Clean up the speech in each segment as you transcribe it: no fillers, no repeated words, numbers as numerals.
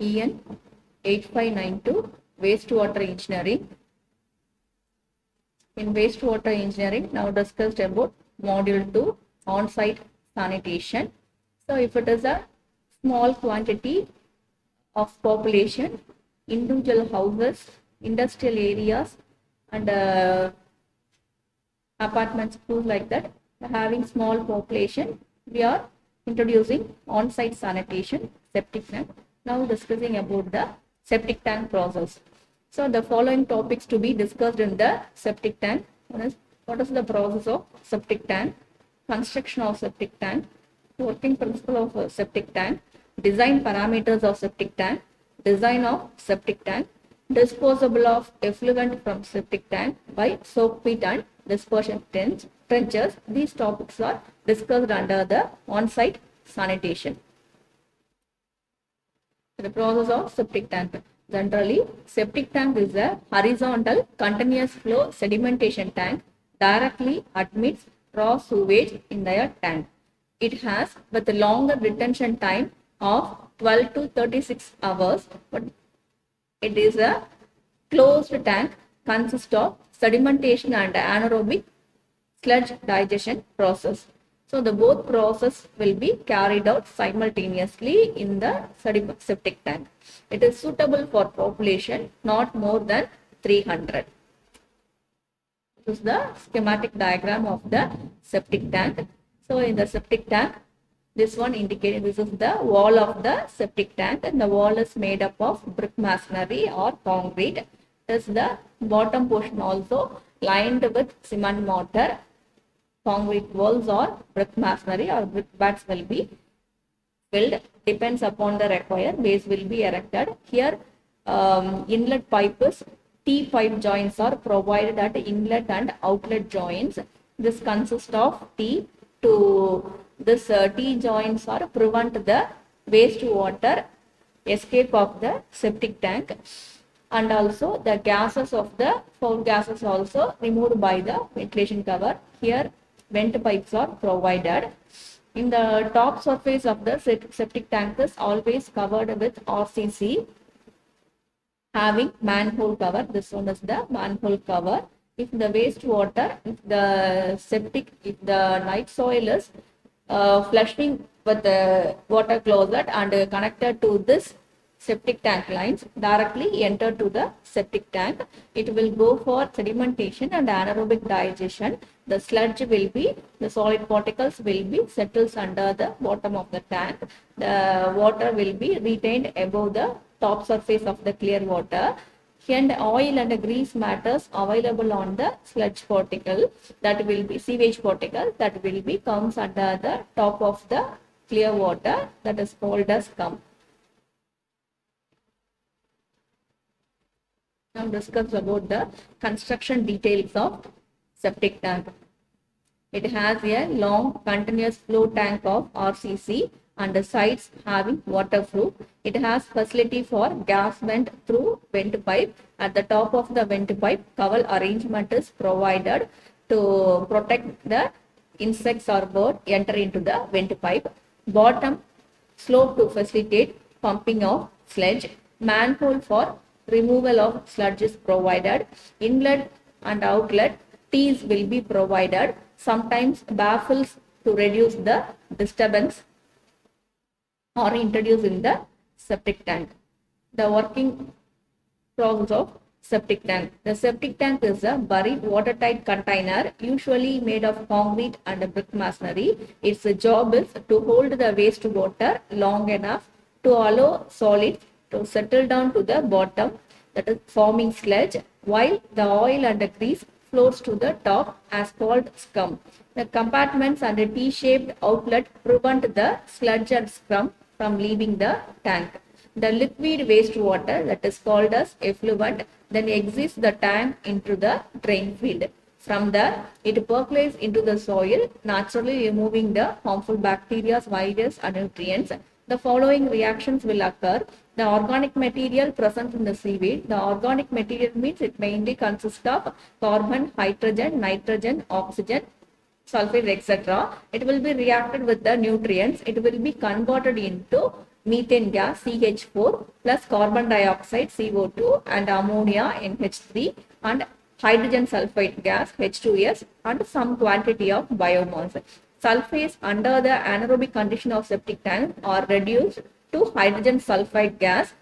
EN 8592 wastewater engineering. In wastewater engineering, now discussed about module 2 on-site sanitation. So if it is a small quantity of population, individual houses, industrial areas, and apartments, schools like that, having small population, we are introducing on-site sanitation, septic tank. Now discussing about the septic tank process. So the following topics to be discussed in the septic tank. One is, what is the process of septic tank, construction of septic tank, working principle of a septic tank, design parameters of septic tank, design of septic tank, disposable of effluent from septic tank by soak pit and dispersion trenches. These topics are discussed under the on-site sanitation. The process of septic tank. Generally, septic tank is a horizontal continuous flow sedimentation tank directly admits raw sewage in their tank. It has with a longer retention time of 12 to 36 hours, but it is a closed tank, consists of sedimentation and anaerobic sludge digestion process. So the both process will be carried out simultaneously in the septic tank. It is suitable for population not more than 300. This is the schematic diagram of the septic tank. So in the septic tank, this one indicated this is the wall of the septic tank, and the wall is made up of brick masonry or concrete. This is the bottom portion also lined with cement mortar. Concrete walls or brick masonry or brick bats will be filled, depends upon the required. Base will be erected. Here inlet pipes, T pipe joints are provided at inlet and outlet joints. This consists of T to this T joints are prevent the wastewater escape of the septic tank, and also the gases of the foul gases also removed by the ventilation cover. Here vent pipes are provided. In the top surface of the septic tank is always covered with RCC having manhole cover. This one is the manhole cover. If the wastewater, if the night soil is flushing with the water closet and connected to this septic tank lines, directly enter to the septic tank, it will go for sedimentation and anaerobic digestion. The sludge will be, the solid particles will be settles under the bottom of the tank. The water will be retained above the top surface of the clear water, and oil and grease matters available on the sludge particle, that will be sewage particle, that will be comes under the top of the clear water, that is called as scum. Now discuss about the construction details of septic tank. It has a long continuous flow tank of RCC and the sides having water flow. It has facility for gas vent through vent pipe. At the top of the vent pipe, cowl arrangement is provided to protect the insects or bird enter into the vent pipe. Bottom slope to facilitate pumping of sludge. Manhole for removal of sludge is provided. Inlet and outlet T's will be provided. Sometimes baffles to reduce the disturbance or introduced in the septic tank. The working process of septic tank. The septic tank is a buried watertight container usually made of concrete and brick masonry. Its job is to hold the wastewater long enough to allow solids to settle down to the bottom, that is forming sludge, while the oil and the grease floats to the top as called scum. The compartments and the T-shaped outlet prevent the sludge and scum from leaving the tank. The liquid wastewater, that is called as effluent, then exits the tank into the drain field. From there, it percolates into the soil, naturally removing the harmful bacteria, viruses, and nutrients. The following reactions will occur. The organic material present in the seaweed. The organic material means it mainly consists of carbon, hydrogen, nitrogen, oxygen, sulfate, etc. It will be reacted with the nutrients. It will be converted into methane gas CH4 plus carbon dioxide CO2 and ammonia NH3 and hydrogen sulfide gas H2S and some quantity of biomass. Sulfates under the anaerobic condition of septic tank are reduced to hydrogen sulfide gas,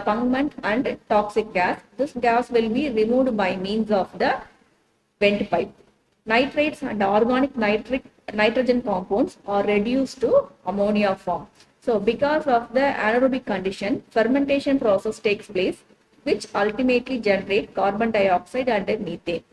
pungent and toxic gas. This gas will be removed by means of the vent pipe. Nitrates and organic nitrogen compounds are reduced to ammonia form. So, because of the anaerobic condition, fermentation process takes place, which ultimately generate carbon dioxide and methane.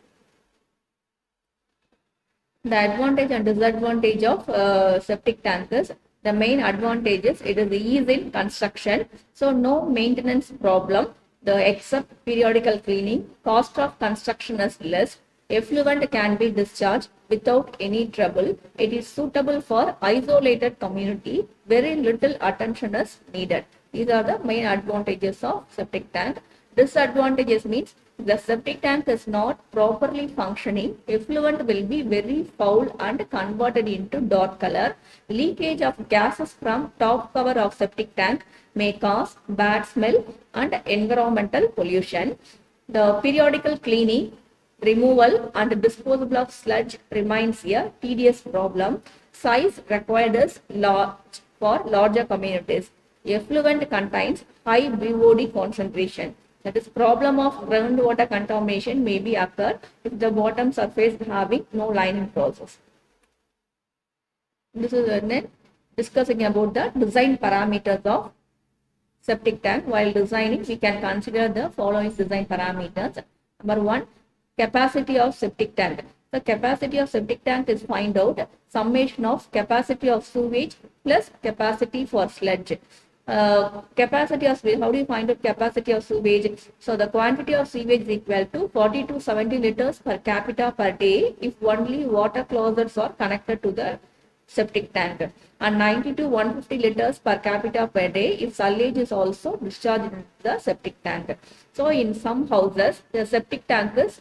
The advantage and disadvantage of septic tankers. The main advantages, it is ease in construction, so no maintenance problem, the except periodical cleaning, cost of construction is less, effluent can be discharged without any trouble, it is suitable for isolated community, very little attention is needed. These are the main advantages of septic tank. Disadvantages means the septic tank is not properly functioning, effluent will be very foul and converted into dark color. Leakage of gases from top cover of septic tank may cause bad smell and environmental pollution. The periodical cleaning, removal and disposal of sludge remains a tedious problem. Size required is large for larger communities. Effluent contains high BOD concentration. That is, problem of groundwater contamination may be occur if the bottom surface having no lining process. This is then discussing about the design parameters of septic tank. While designing, we can consider the following design parameters. Number one, capacity of septic tank. The capacity of septic tank is find out summation of capacity of sewage plus capacity for sludge. Capacity of sewage, how do you find out capacity of sewage? So the quantity of sewage is equal to 40 to 70 liters per capita per day if only water closets are connected to the septic tank, and 90 to 150 liters per capita per day if sullage is also discharged in the septic tank. So in some houses, the septic tank is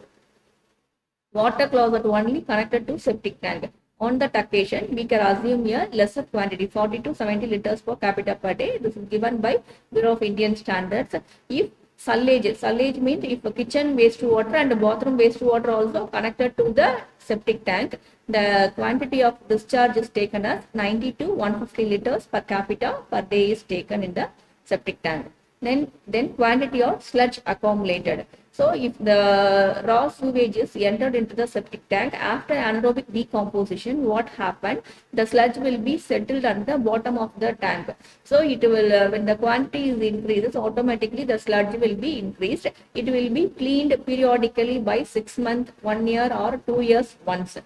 water closet only connected to septic tank. On that occasion, we can assume a lesser quantity, 40 to 70 liters per capita per day. This is given by Bureau of Indian Standards. If sullage means if a kitchen wastewater and bathroom wastewater also connected to the septic tank, the quantity of discharge is taken as 90 to 150 liters per capita per day is taken in the septic tank. Then quantity of sludge accumulated. So if the raw sewage is entered into the septic tank after anaerobic decomposition, what happened? The sludge will be settled at the bottom of the tank. So it will, when the quantity is increases, automatically the sludge will be increased. It will be cleaned periodically by 6 months, 1 year or 2 years once.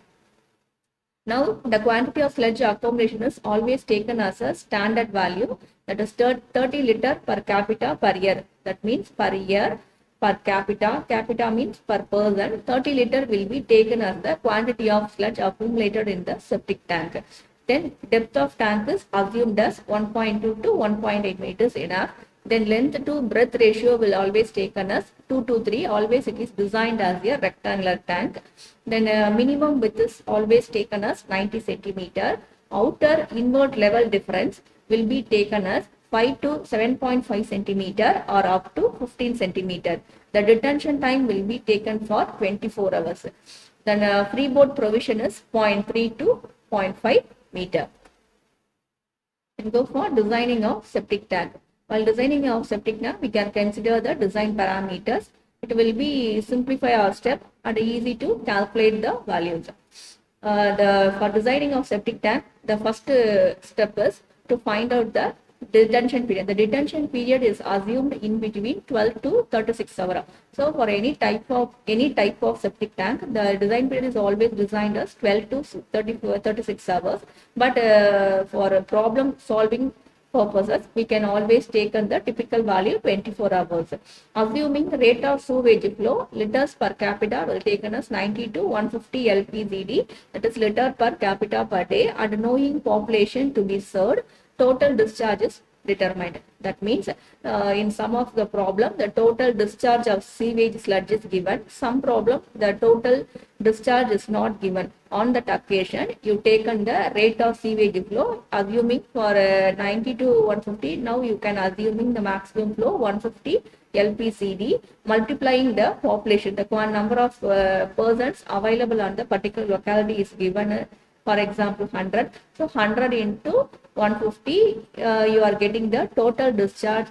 Now, the quantity of sludge accumulation is always taken as a standard value, that is 30 liter per capita per year. That means per year per capita, capita means per person, 30 liter will be taken as the quantity of sludge accumulated in the septic tank. Then depth of tank is assumed as 1.2 to 1.8 meters enough. Then length to breadth ratio will always taken as 2 to 3. Always it is designed as a rectangular tank. Then minimum width is always taken as 90 centimeter. Outer inward level difference will be taken as 5 to 7.5 centimeter or up to 15 centimeter. The detention time will be taken for 24 hours. Then freeboard provision is 0.3 to 0.5 meter. And go for designing of septic tank. While designing of septic tank, we can consider the design parameters. It will be simplify our step and easy to calculate the values. For designing of septic tank, the first step is to find out the detention period. The detention period is assumed in between 12 to 36 hours. So for any type of septic tank, the design period is always designed as 12 to 36 hours. But for problem solving purposes, we can always take on the typical value 24 hours. Assuming the rate of sewage flow, liters per capita will taken as 90 to 150 LPZD, that is liter per capita per day, and knowing population to be served, total discharge is determined. That means in some of the problem, the total discharge of sewage sludge is given. Some problem, the total discharge is not given. On that occasion, you taken the rate of sewage flow, assuming for 90 to 150. Now you can assuming the maximum flow 150 LPCD, multiplying the population, the number of persons available on the particular locality is given. For example, 100. So 100 into 150, you are getting the total discharge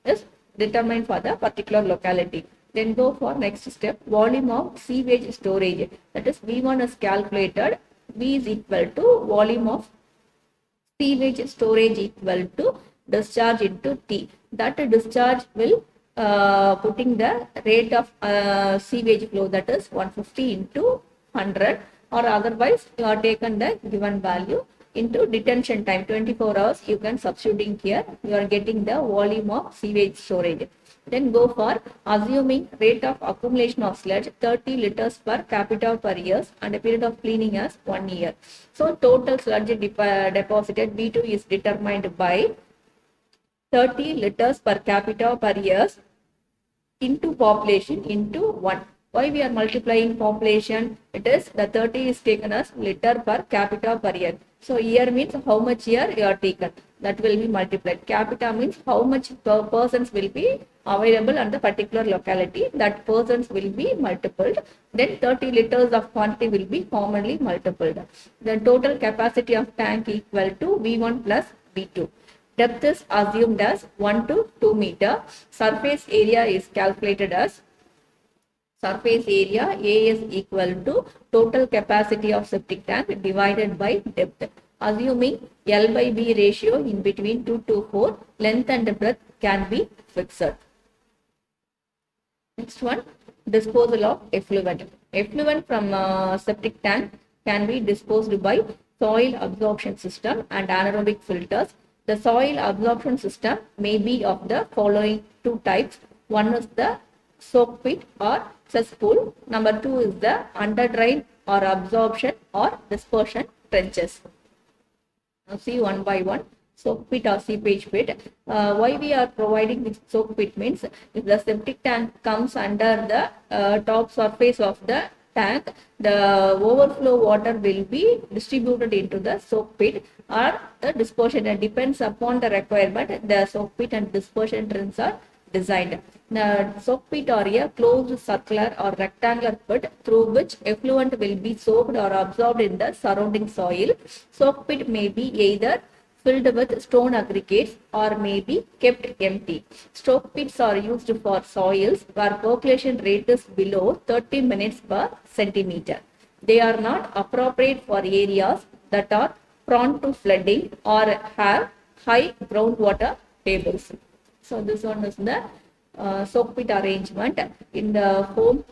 is determined for the particular locality. Then go for next step, volume of sewage storage. That is V1 is calculated. V is equal to volume of sewage storage equal to discharge into T. That discharge will putting the rate of sewage flow, that is 150 into 100, or otherwise you are taken the given value into detention time 24 hours. You can substituting here, you are getting the volume of sewage storage. Then go for assuming rate of accumulation of sludge 30 liters per capita per year and a period of cleaning as 1 year. So total sludge deposited B2 is determined by 30 liters per capita per year into population into 1. Why we are multiplying population? It is the 30 is taken as liter per capita per year. So year means how much year you are taken. That will be multiplied. Capita means how much persons will be available on the particular locality. That persons will be multiplied. Then 30 liters of quantity will be commonly multiplied. The total capacity of tank equal to V1 plus V2. Depth is assumed as 1 to 2 meter. Surface area is calculated as surface area A is equal to total capacity of septic tank divided by depth. Assuming L by B ratio in between 2 to 4, length and breadth can be fixed. Next one, disposal of effluent. Effluent from septic tank can be disposed by soil absorption system and anaerobic filters. The soil absorption system may be of the following two types. One is the soak pit or cesspool. Number 2 is the under drain or absorption or dispersion trenches. Now see one by one. Soak pit or seepage pit. Why we are providing this soak pit means if the septic tank comes under the top surface of the tank, the overflow water will be distributed into the soak pit or the dispersion. It depends upon the requirement. The soak pit and dispersion trenches are designed. The soak pit or a closed circular or rectangular pit through which effluent will be soaked or absorbed in the surrounding soil. Soak pit may be either filled with stone aggregates or may be kept empty. Soak pits are used for soils where percolation rate is below 30 minutes per centimeter. They are not appropriate for areas that are prone to flooding or have high groundwater tables. So this one is the soak pit arrangement in the home,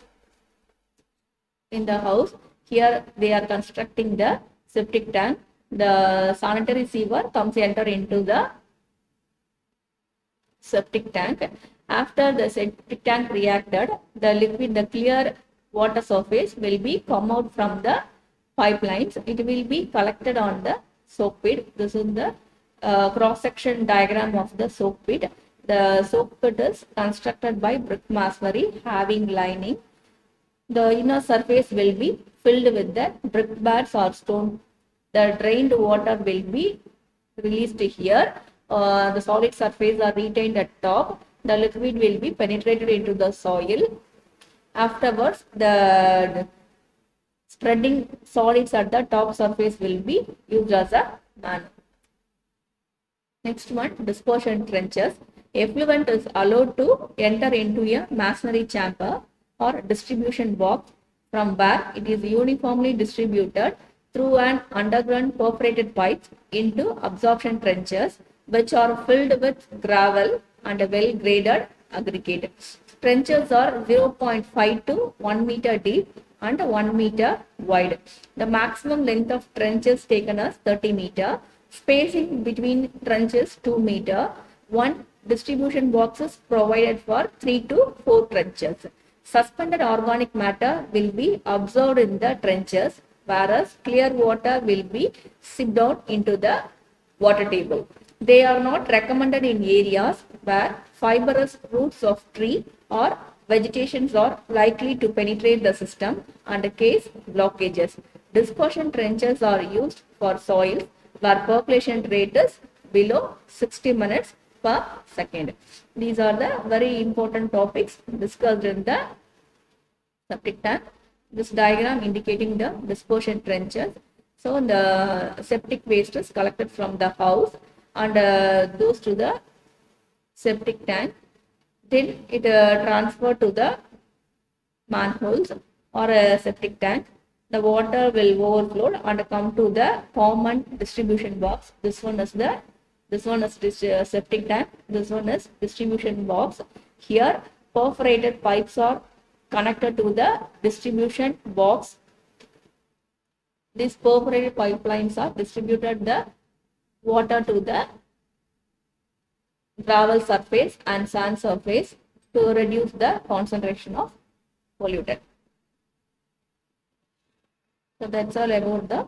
in the house. Here they are constructing the septic tank. The sanitary sewer comes enter into the septic tank. After the septic tank reacted, the liquid, the clear water surface will be come out from the pipelines. It will be collected on the soak pit. This is the cross-section diagram of the soak pit. The soak pit is constructed by brick masonry having lining. The inner surface will be filled with the brick bars or stone. The drained water will be released here. The solid surface are retained at top. The liquid will be penetrated into the soil. Afterwards, the spreading solids at the top surface will be used as a manure. Next one, dispersion trenches. Effluent is allowed to enter into a masonry chamber or distribution box from where it is uniformly distributed through an underground perforated pipes into absorption trenches which are filled with gravel and a well graded aggregate. Trenches are 0.5 to 1 meter deep and 1 meter wide. The maximum length of trenches taken as 30 meter. Spacing between trenches 2 meter. One distribution box is provided for 3 to 4 trenches. Suspended organic matter will be absorbed in the trenches, whereas clear water will be sipped down into the water table. They are not recommended in areas where fibrous roots of tree or vegetations are likely to penetrate the system and cause blockages. Dispersion trenches are used for soils where percolation rate is below 60 minutes per second. These are the very important topics discussed in the septic tank. This diagram indicating the dispersion trenches. So the septic waste is collected from the house and goes to the septic tank. Then it transferred to the manholes or a septic tank. The water will overflow and come to the common distribution box. This one is septic tank. This one is distribution box. Here perforated pipes are connected to the distribution box. These perforated pipelines are distributed the water to the gravel surface and sand surface to reduce the concentration of pollutant. So that's all about the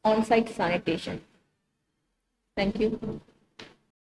on-site sanitation. Thank you.